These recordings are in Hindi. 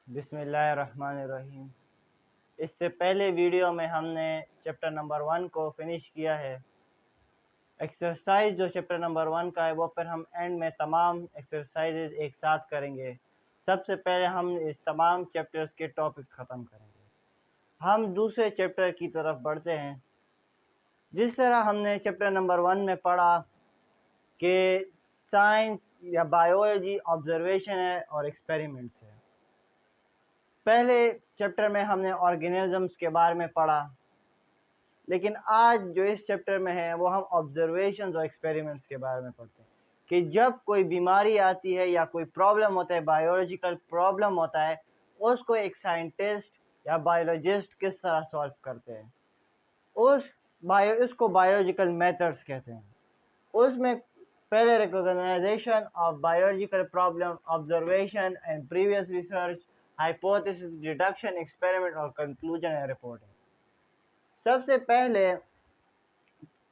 बिस्मिल्लाहिर्रहमानिर्रहीम। इससे पहले वीडियो में हमने चैप्टर नंबर 1 को फिनिश किया है। एक्सरसाइज जो चैप्टर नंबर 1 का है वो फिर हम एंड में तमाम एक्सरसाइजेज एक साथ करेंगे। सबसे पहले हम इस तमाम चैप्टर्स के टॉपिक्स ख़त्म करेंगे। हम दूसरे चैप्टर की तरफ बढ़ते हैं। जिस तरह हमने चैप्टर नंबर 1 में पढ़ा कि साइंस या बायोलॉजी ऑब्जर्वेशन है और एक्सपेरिमेंट्स है। पहले चैप्टर में हमने ऑर्गेनिजम्स के बारे में पढ़ा, लेकिन आज जो इस चैप्टर में है वो हम ऑब्जर्वेशंस और एक्सपेरिमेंट्स के बारे में पढ़ते हैं कि जब कोई बीमारी आती है या कोई प्रॉब्लम होता है, बायोलॉजिकल प्रॉब्लम होता है, उसको एक साइंटिस्ट या बायोलॉजिस्ट किस तरह सॉल्व करते हैं। उसको बायोलॉजिकल मेथड्स कहते हैं। उसमें पहले recognition of biological problem, observation and previous research, hypothesis, deduction, experiment और कंक्लूजन एंड रिपोर्टिंग। सबसे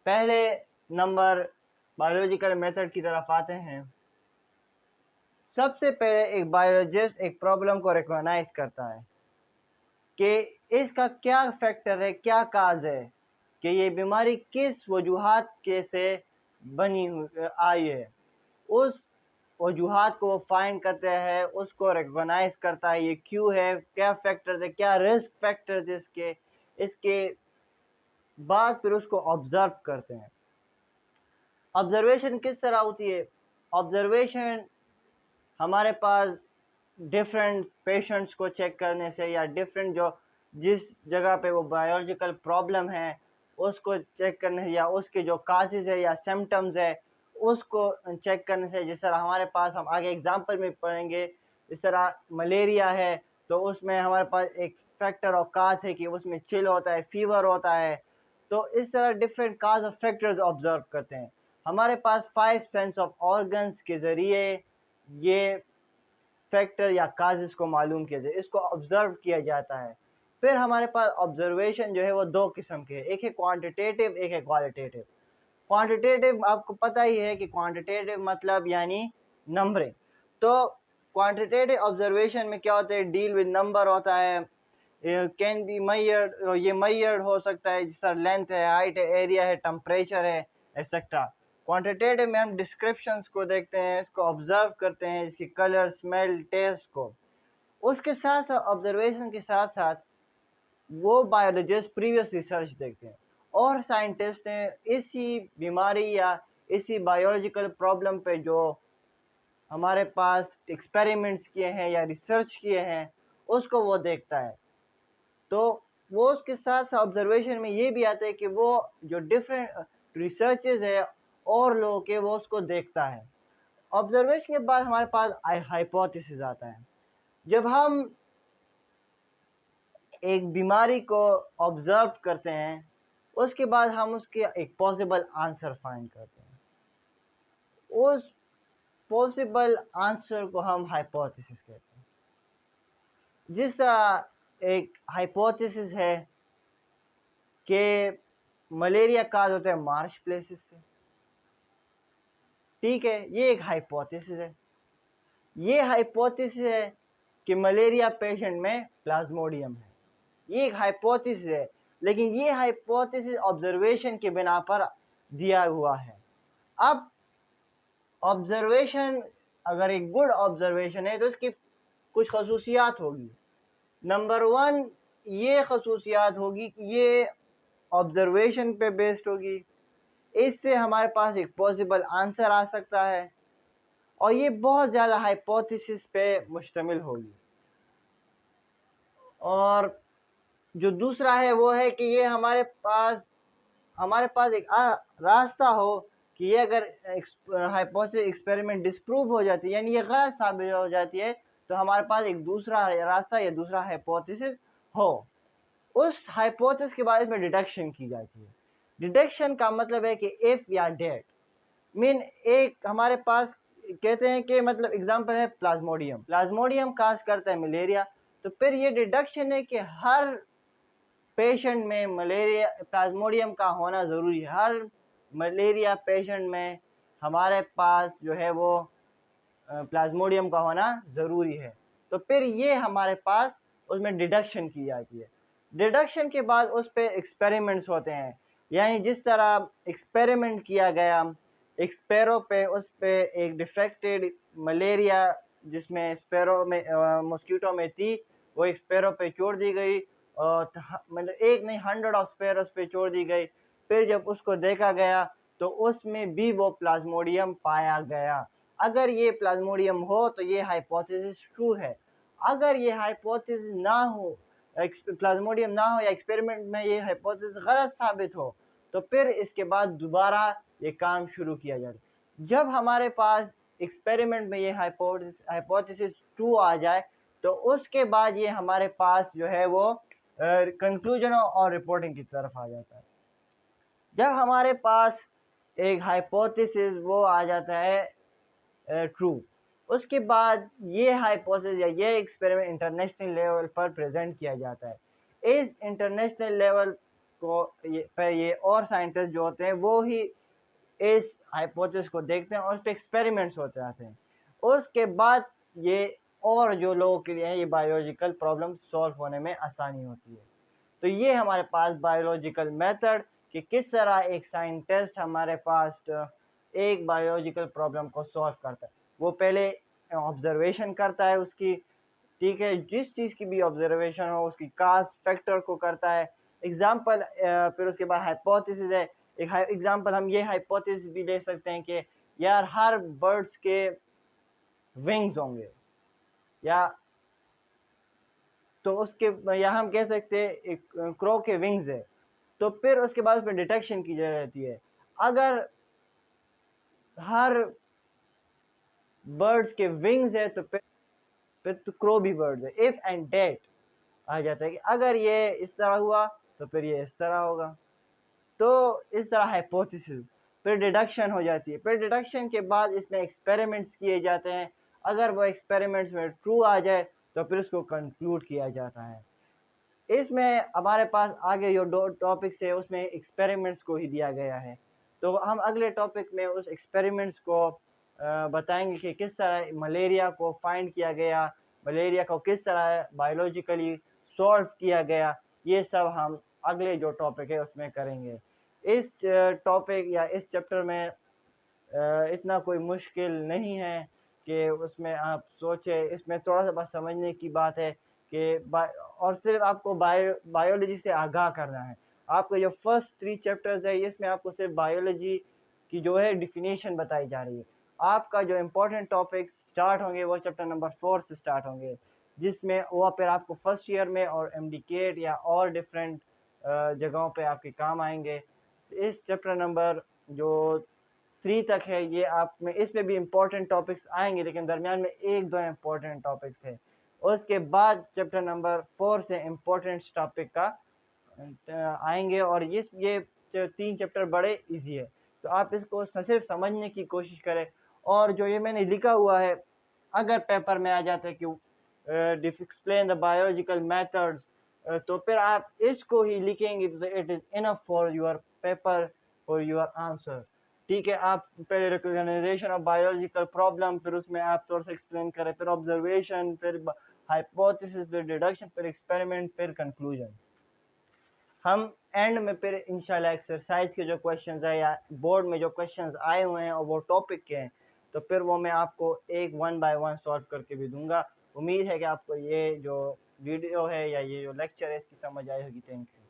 पहले नंबर बायोलॉजिकल मेथड की तरफ आते हैं। सबसे पहले एक बायोलॉजिस्ट एक प्रॉब्लम को रिकॉग्नाइज करता है कि इसका क्या फैक्टर है, क्या काज है कि ये बीमारी किस वजूहात के से बनी आई है। उस वजूहात को वो फाइंड करते हैं, उसको रिकॉग्नाइज करता है ये क्यों है, क्या फैक्टर्स है, क्या रिस्क फैक्टर्स इसके बाद फिर उसको ऑब्जर्व करते हैं। ऑब्जर्वेशन किस तरह होती है? ऑब्जर्वेशन हमारे पास डिफरेंट पेशेंट्स को चेक करने से या डिफरेंट जिस जगह पे वो बायोलॉजिकल प्रॉब्लम है उसको चेक करने से या उसके जो काजेज है या सिम्टम्स है उसको चेक करने से। जिस तरह हमारे पास, हम आगे एग्जांपल में पढ़ेंगे, जिस तरह मलेरिया है तो उसमें हमारे पास एक फैक्टर और काज है कि उसमें चिल होता है, फीवर होता है। तो इस तरह डिफरेंट काज और फैक्टर्स ऑब्जर्व करते हैं। हमारे पास 5 सेंस ऑफ ऑर्गन्स के ज़रिए ये फैक्टर या काजेस को मालूम किया जाए, इसको ऑब्जर्व किया जाता है। फिर हमारे पास ऑब्जर्वेशन जो है वो दो किस्म के हैं, एक है क्वांटिटेटिव, एक है क्वालिटेटिव। क्वांटिटेटिव आपको पता ही है कि क्वांटिटेटिव मतलब यानी नंबरिंग। तो क्वांटिटेटिव ऑब्जर्वेशन में क्या होता है, डील विद नंबर होता है, कैन बी मैयर्ड, ये मैयर्ड हो सकता है, जिस तरह लेंथ है, हाइट है, एरिया है, टेम्परेचर है, एक्सेट्रा। क्वांटिटेटिव में हम डिस्क्रिप्शंस को देखते हैं, इसको ऑब्जर्व करते हैं, इसकी कलर, स्मेल, टेस्ट को। उसके साथ साथ ऑब्जर्वेशन के साथ साथ वो बायोलॉजिस्ट प्रीवियस रिसर्च देखते हैं और साइंटिस्ट हैं इसी बीमारी या इसी बायोलॉजिकल प्रॉब्लम पे जो हमारे पास एक्सपेरिमेंट्स किए हैं या रिसर्च किए हैं उसको वो देखता है। तो वो उसके साथ साथ ऑब्जर्वेशन में ये भी आता है कि वो जो डिफरेंट रिसर्चेज है और लोगों के, वो उसको देखता है। ऑब्जर्वेशन के बाद हमारे पास हाइपोथेसिस आता है। जब हम एक बीमारी को ऑब्जर्व करते हैं उसके बाद हम उसके एक पॉसिबल आंसर फाइंड करते हैं। उस पॉसिबल आंसर को हम हाइपोथेसिस कहते हैं। जिस तरह एक हाइपोथेसिस है कि मलेरिया काज होता है मार्श प्लेसेस से, ठीक है, ये एक हाइपोथेसिस है। ये हाइपोथेसिस है कि मलेरिया पेशेंट में प्लाज्मोडियम है, ये एक हाइपोथेसिस है। लेकिन ये हाइपोथेसिस ऑब्जर्वेशन के बिना पर दिया हुआ है। अब ऑब्जर्वेशन अगर एक गुड ऑब्जर्वेशन है तो इसकी कुछ खसूसियात होगी। नंबर 1 ये खसूसियात होगी कि ये ऑब्जर्वेशन पे बेस्ड होगी, इससे हमारे पास एक पॉसिबल आंसर आ सकता है और ये बहुत ज़्यादा हाइपोथेसिस पे मुश्तमिल होगी। और जो दूसरा है वो है कि ये हमारे पास एक रास्ता हो कि ये अगर हाइपोथेसिस एक्सपेरिमेंट डिस्प्रूव हो जाती है, यानी ये गलत साबित हो जाती है, तो हमारे पास एक दूसरा रास्ता या दूसरा हाइपोथेसिस हो। उस हाइपोथेसिस के बाद इसमें डिडक्शन की जाती है। डिडक्शन का मतलब है कि इफ या डेट मीन एक हमारे पास कहते हैं कि मतलब एग्जांपल है प्लाज्मोडियम काज करता है मलेरिया, तो फिर ये डिडक्शन है कि हर पेशेंट में मलेरिया प्लाज्मोडियम का होना ज़रूरी है। हर मलेरिया पेशेंट में हमारे पास जो है वो प्लाज्मोडियम का होना ज़रूरी है। तो फिर ये हमारे पास उसमें डिडक्शन की जाती है। डिडक्शन के बाद उस पर एक्सपेरिमेंट्स होते हैं, यानी जिस तरह एक्सपेरिमेंट किया गया एक स्पैरो पे, उस पे एक डिफेक्टेड मलेरिया जिसमें स्पैरो में मॉस्किटो में थी, वो एक स्पैरो पे छोड़ दी गई और मतलब एक नहीं 100 ऑफ स्पैरोस पे छोड़ दी गई। फिर जब उसको देखा गया तो उसमें भी वो प्लाज्मोडियम पाया गया। अगर ये प्लाज्मोडियम हो तो ये हाइपोथेसिस ट्रू है। अगर ये हाइपोथेसिस ना हो, प्लाज्मोडियम ना हो या एक्सपेरिमेंट में ये हाइपोथेसिस गलत साबित हो, तो फिर इसके बाद दोबारा ये काम शुरू किया जाए। जब हमारे पास एक्सपेरिमेंट में ये हाइपोथेसिस ट्रू आ जाए तो उसके बाद ये हमारे पास जो है वो कंक्लूजन और रिपोर्टिंग की तरफ आ जाता है। जब हमारे पास एक हाइपोथेसिस वो आ जाता है ट्रू, उसके बाद ये हाइपोथेसिस या ये एक्सपेरिमेंट इंटरनेशनल लेवल पर प्रेजेंट किया जाता है। इस इंटरनेशनल लेवल को पर ये और साइंटिस्ट जो होते हैं वो ही इस हाइपोथेसिस को देखते हैं और उस पर एक्सपेरिमेंट्स होते रहते हैं। उसके बाद ये और जो लोगों के लिए है ये बायोलॉजिकल प्रॉब्लम सॉल्व होने में आसानी होती है। तो ये हमारे पास बायोलॉजिकल मेथड कि किस तरह एक साइंटिस्ट हमारे पास एक बायोलॉजिकल प्रॉब्लम को सॉल्व करता है। वो पहले ऑब्जर्वेशन करता है उसकी, ठीक है, जिस चीज़ की भी ऑब्जर्वेशन हो उसकी कास्ट फैक्टर को करता है। एग्जाम्पल फिर उसके बाद हाइपोथेसिस है। एक एग्जाम्पल हम ये हाइपोथेसिस भी ले सकते हैं कि यार हर बर्ड्स के विंग्स होंगे, या तो उसके या हम कह सकते हैं एक क्रो के विंग्स है। तो फिर उसके बाद उस पर डिटेक्शन की जाती है। अगर हर बर्ड्स के विंग्स है तो फिर तो क्रो भी बर्ड्स है। इफ एंड डेट आ जाता है कि अगर ये इस तरह हुआ तो फिर ये इस तरह होगा। तो इस तरह हाइपोथेसिस, फिर डिडक्शन हो जाती है। फिर डिडक्शन के बाद इसमें एक्सपेरिमेंट्स किए जाते हैं। अगर वो एक्सपेरिमेंट्स में ट्रू आ जाए तो फिर उसको कंक्लूड किया जाता है। इसमें हमारे पास आगे जो दो टॉपिक्स है उसमें एक्सपेरिमेंट्स को ही दिया गया है। तो हम अगले टॉपिक में उस एक्सपेरिमेंट्स को बताएंगे कि किस तरह मलेरिया को फाइंड किया गया, मलेरिया को किस तरह बायोलॉजिकली सॉल्व किया गया। ये सब हम अगले जो टॉपिक है उसमें करेंगे। इस टॉपिक या इस चैप्टर में इतना कोई मुश्किल नहीं है कि उसमें आप सोचें। इसमें थोड़ा सा बस समझने की बात है कि और सिर्फ आपको बायोलॉजी से आगाह करना है। आपको जो फर्स्ट 3 चैप्टर्स है इसमें आपको सिर्फ बायोलॉजी की जो है डिफिनीशन बताई जा रही है। आपका जो इम्पोर्टेंट टॉपिक स्टार्ट होंगे वो चैप्टर नंबर 4 से स्टार्ट होंगे, जिसमें वो फिर आपको फर्स्ट ईयर में और एमडीकेट या और डिफरेंट जगहों पे आपके काम आएंगे। इस चैप्टर नंबर जो 3 तक है ये आप में इसमें भी इम्पोर्टेंट टॉपिक्स आएंगे, लेकिन दरमियान में 1-2 इम्पोर्टेंट टॉपिक्स है। उसके बाद चैप्टर नंबर 4 से इम्पोर्टेंट टॉपिक का आएंगे और ये 3 चैप्टर बड़े इजी है। तो आप इसको सिर्फ समझने की कोशिश करें। और जो ये मैंने लिखा हुआ है अगर पेपर में आ जाता है कि एक्सप्लेन द बायोलॉजिकल मेथड्स, तो फिर आप इसको ही लिखेंगे तो it is enough for your paper, for your answer. ठीक है, आप पहले रिकॉग्नाइजेशन ऑफ बायोलॉजिकल प्रॉब्लम, फिर उसमें आप थोड़ा सा एक्सप्लेन करें, फिर ऑब्जर्वेशन, फिर हाइपोथेसिस, फिर डिडक्शन, फिर एक्सपेरिमेंट, फिर कंक्लूजन। हम एंड में फिर इंशाल्लाह एक्सरसाइज के जो क्वेश्चंस है या बोर्ड में जो क्वेश्चंस आए हुए हैं और वो टॉपिक के हैं, तो फिर वो मैं आपको एक 1 बाय 1 सॉल्व करके भी दूंगा। उम्मीद है कि आपको ये जो वीडियो है या ये जो लेक्चर है इसकी समझ आई होगी। Thank you.